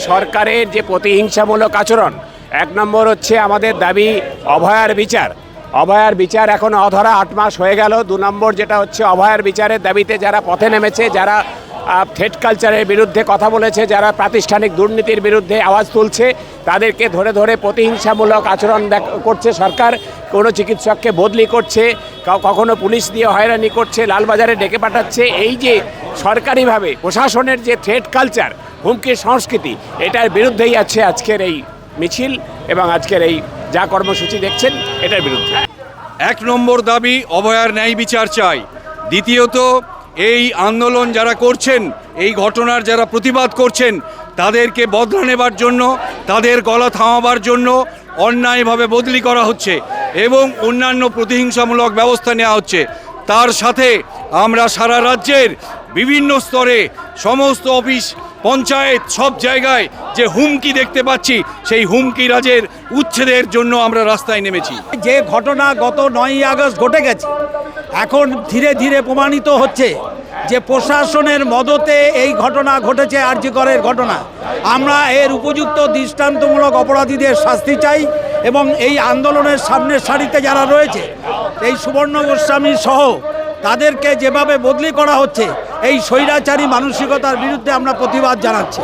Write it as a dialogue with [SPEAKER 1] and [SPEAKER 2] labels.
[SPEAKER 1] সরকারের যে প্রতিহিংসামূলক আচরণ। এক নম্বর হচ্ছে আমাদের দাবি অভয়ার বিচার। অভয়ার বিচার এখন অধরা 8 মাস হয়ে গেল। 2 নম্বর যেটা হচ্ছে অভয়ার বিচারের দাবিতে যারা পথে নেমেছে, যারা থ্রেড কালচারের বিরুদ্ধে কথা বলেছে, যারা প্রাতিষ্ঠানিক দুর্নীতির বিরুদ্ধে আওয়াজ তুলছে, তাদেরকে ধরে ধরে প্রতিহিংসামূলক আচরণ করছে সরকার। কোনো চিকিৎসককে বদলি করছে, কখনো পুলিশ দিয়ে হয়রানি করছে, লালবাজারে ডেকে পাঠাচ্ছে। এই যে সরকারিভাবে প্রশাসনের যে থ্রেড কালচার, হুমকির সংস্কৃতি, এটার বিরুদ্ধেই আছে আজকের এই মিছিল এবং আজকের এই যা কর্মসূচি দেখছেন এটার বিরুদ্ধে।
[SPEAKER 2] 1 নম্বর দাবি অভয়ার ন্যায় বিচার চাই। দ্বিতীয়ত, এই আন্দোলন যারা করছেন, এই ঘটনার যারা প্রতিবাদ করছেন, তাদেরকে বদলা নেবার জন্য, তাদের গলা থামাবার জন্য অন্যায়ভাবে বদলি করা হচ্ছে এবং অন্যান্য প্রতিহিংসামূলক ব্যবস্থা নেওয়া হচ্ছে। তার সাথে আমরা সারা রাজ্যের বিভিন্ন স্তরে সমস্ত অফিস, পঞ্চায়েত, সব জায়গায় যে হুমকি দেখতে পাচ্ছি, সেই হুমকি রাজের উচ্ছেদের জন্য আমরা রাস্তায় নেমেছি।
[SPEAKER 3] যে ঘটনা গত 9ই আগস্ট ঘটে গেছে, এখন ধীরে ধীরে প্রমাণিত হচ্ছে যে প্রশাসনের মদতে এই ঘটনা ঘটেছে। আরজি করের ঘটনা, আমরা এর উপযুক্ত দৃষ্টান্তমূলক অপরাধীদের শাস্তি চাই এবং এই আন্দোলনের সামনের সারিতে যারা রয়েছে, এই সুবর্ণ গোস্বামী সহ তাদেরকে যেভাবে বদলি করা হচ্ছে, এই স্বৈরাচারী মানসিকতার বিরুদ্ধে আমরা প্রতিবাদ জানাচ্ছি।